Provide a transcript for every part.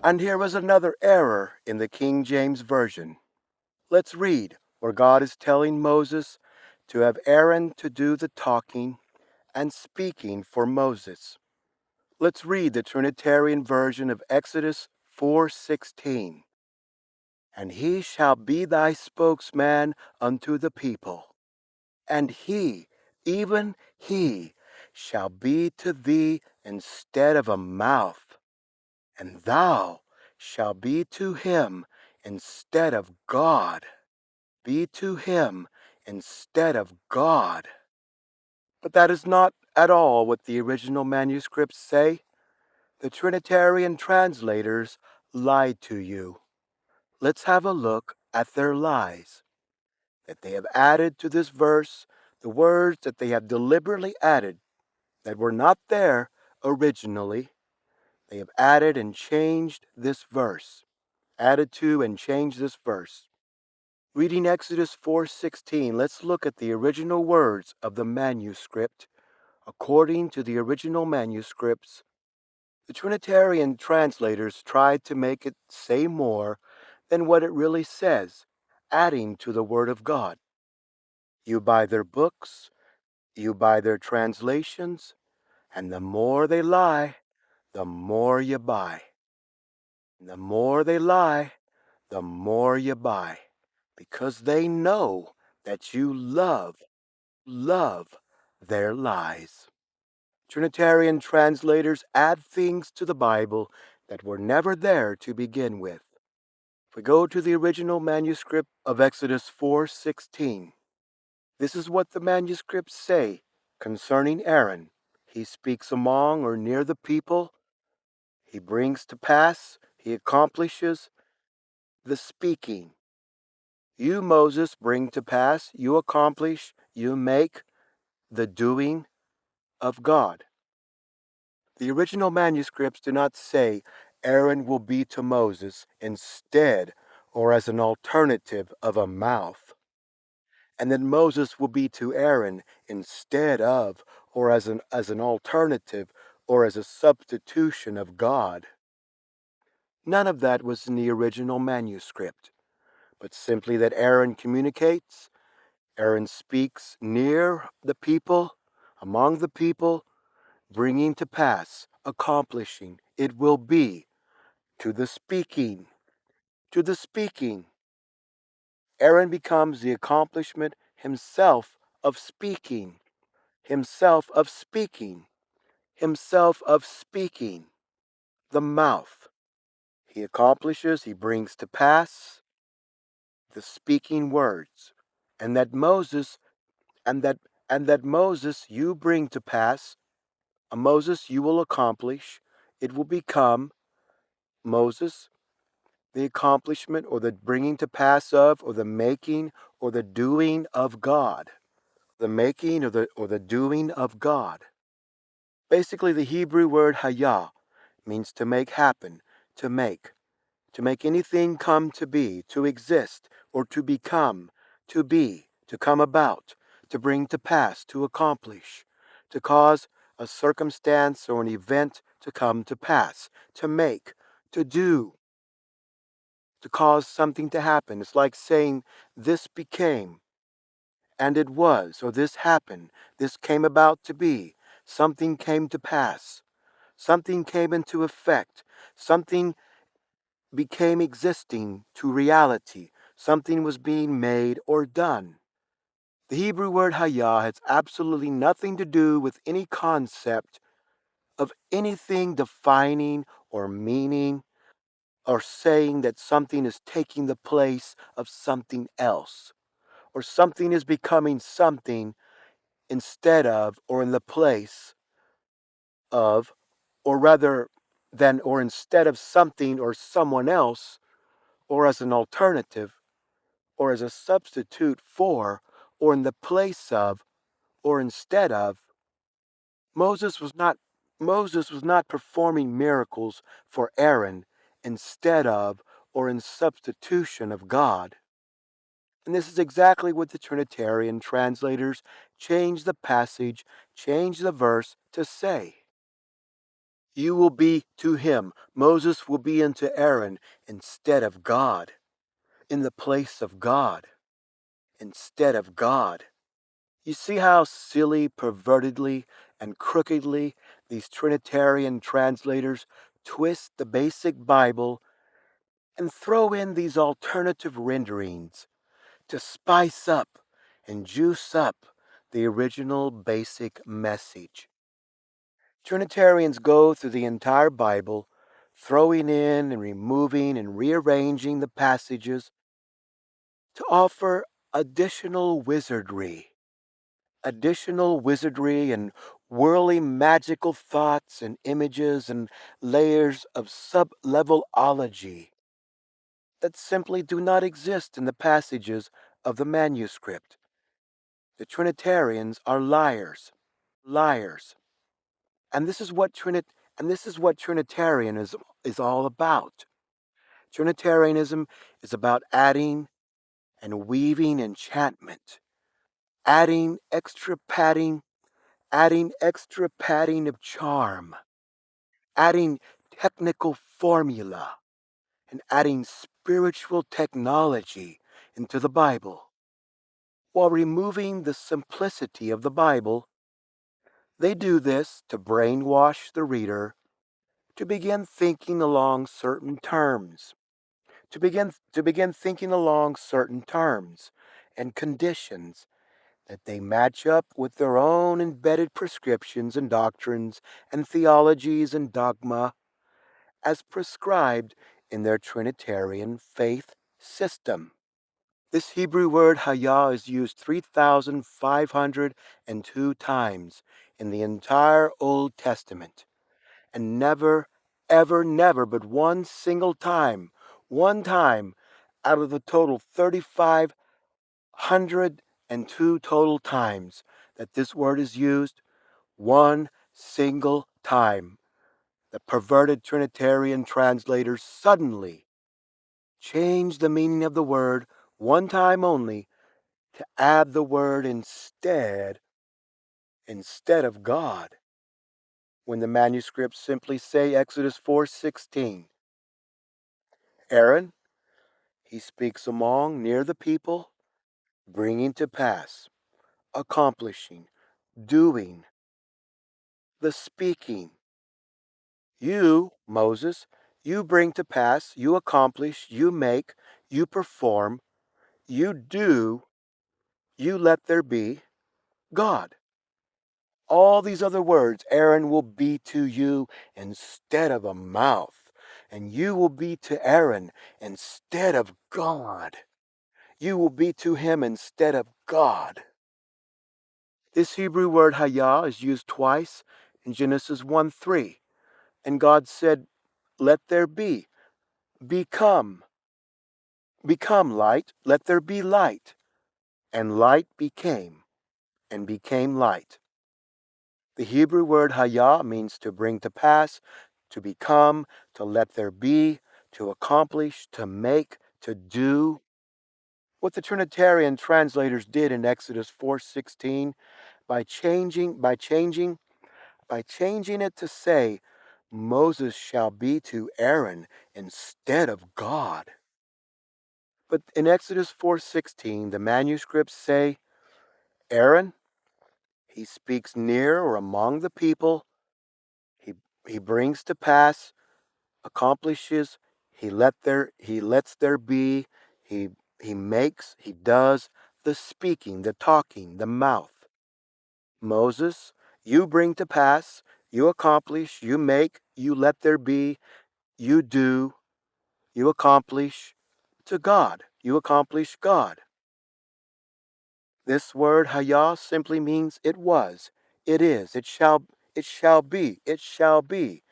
And here was another error in the King James Version. Let's read where God is telling Moses to have Aaron to do the talking and speaking for Moses. Let's read the Trinitarian version of Exodus 4:16. And he shall be thy spokesman unto the people, and he, even he, shall be to thee instead of a mouth, and thou shalt be to him instead of God. Be to him instead of God. But that is not at all what the original manuscripts say. The Trinitarian translators lied to you. Let's have a look at their lies. That they have added to this verse the words that they have deliberately added that were not there originally. They have added and changed this verse. Added to and changed this verse. Reading Exodus 4:16, let's look at the original words of the manuscript. According to the original manuscripts, the Trinitarian translators tried to make it say more than what it really says, adding to the Word of God. You buy their books, you buy their translations, and the more they lie, the more you buy. And the more they lie, the more you buy, because they know that you love their lies. Trinitarian translators add things to the Bible that were never there to begin with. If we go to the original manuscript of Exodus 4:16, this is what the manuscripts say concerning Aaron. He speaks among or near the people. He brings to pass, he accomplishes the speaking. You, Moses, bring to pass, you accomplish, you make the doing of God. The original manuscripts do not say Aaron will be to Moses instead or as an alternative of a mouth, and that Moses will be to Aaron instead of or as an alternative or as a substitution of God. None of that was in the original manuscript, but simply that Aaron communicates, Aaron speaks near the people, among the people, bringing to pass, accomplishing, it will be, to the speaking, to the speaking. Aaron becomes the accomplishment himself of speaking, himself of speaking, himself of speaking, the mouth. He accomplishes, he brings to pass the speaking words, and that Moses, and that and that Moses you bring to pass, a Moses you will accomplish, it will become Moses, the accomplishment or the bringing to pass of or the making or the doing of God. The making or the doing of God. Basically the Hebrew word hayah means to make happen, to make. To make anything come to be, to exist, or to become, to be, to come about, to bring to pass, to accomplish, to cause a circumstance or an event to come to pass, to make, to do, to cause something to happen. It's like saying, this became, and it was, or this happened, this came about to be, something came to pass, something came into effect, something became existing to reality. Something was being made or done. The Hebrew word hayah has absolutely nothing to do with any concept of anything defining or meaning or saying that something is taking the place of something else or something is becoming something instead of or in the place of or rather than or instead of something or someone else or as an alternative or as a substitute for, or in the place of, or instead of. Moses was not Moses was not performing miracles for Aaron instead of or in substitution of God. And this is exactly what the Trinitarian translators changed the passage, changed the verse to say. You will be to him. Moses will be unto Aaron instead of God, in the place of God, instead of God. You see how silly, pervertedly, and crookedly these Trinitarian translators twist the basic Bible and throw in these alternative renderings to spice up and juice up the original basic message. Trinitarians go through the entire Bible, throwing in and removing and rearranging the passages to offer additional wizardry and whirling magical thoughts and images and layers of sub-levelology that simply do not exist in the passages of the manuscript. The Trinitarians are liars, liars. And this is what Trinitarianism is all about. Trinitarianism is about adding and weaving enchantment, adding extra padding of charm, adding technical formula, and adding spiritual technology into the Bible. While removing the simplicity of the Bible, they do this to brainwash the reader to begin thinking along certain terms, to begin thinking along certain terms and conditions that they match up with their own embedded prescriptions and doctrines and theologies and dogma as prescribed in their Trinitarian faith system. This Hebrew word hayah is used 3,502 times in the entire Old Testament, and never, ever, never but one time out of the total 3,502 total times that this word is used, one single time, the perverted Trinitarian translators suddenly changed the meaning of the word one time only to add the word instead of God, when the manuscripts simply say Exodus 4:16. Aaron, he speaks among near the people, bringing to pass, accomplishing, doing, the speaking. You, Moses, you bring to pass, you accomplish, you make, you perform, you do, you let there be, God. All these other words, Aaron will be to you instead of a mouth, and you will be to Aaron instead of God. You will be to him instead of God. This Hebrew word hayah is used twice in Genesis 1:3, and God said, "Let there be, become, become light, let there be light." And light became, and became light. The Hebrew word hayah means to bring to pass, to become, to let there be, to accomplish, to make, to do. What the Trinitarian translators did in Exodus 4:16 by changing it to say, Moses shall be to Aaron instead of God. But in Exodus 4:16, the manuscripts say, Aaron, he speaks near or among the people, he, he brings to pass, accomplishes, he lets there be, he, he makes, he does the speaking, the talking, the mouth. Moses, you bring to pass, you accomplish, you make, you let there be, you do, you accomplish to God. You accomplish God. This word hayah simply means it was, it is, it shall be, it shall be,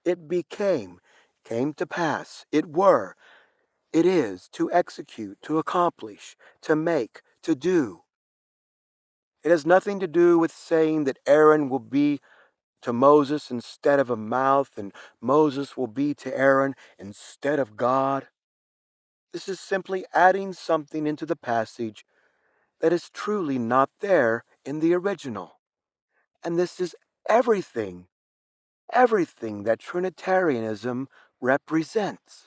it became, came to pass, it were, it is, to execute, to accomplish, to make, to do. It has nothing to do with saying that Aaron will be to Moses instead of a mouth, and Moses will be to Aaron instead of God. This is simply adding something into the passage that is truly not there in the original. And this is everything everything that Trinitarianism represents.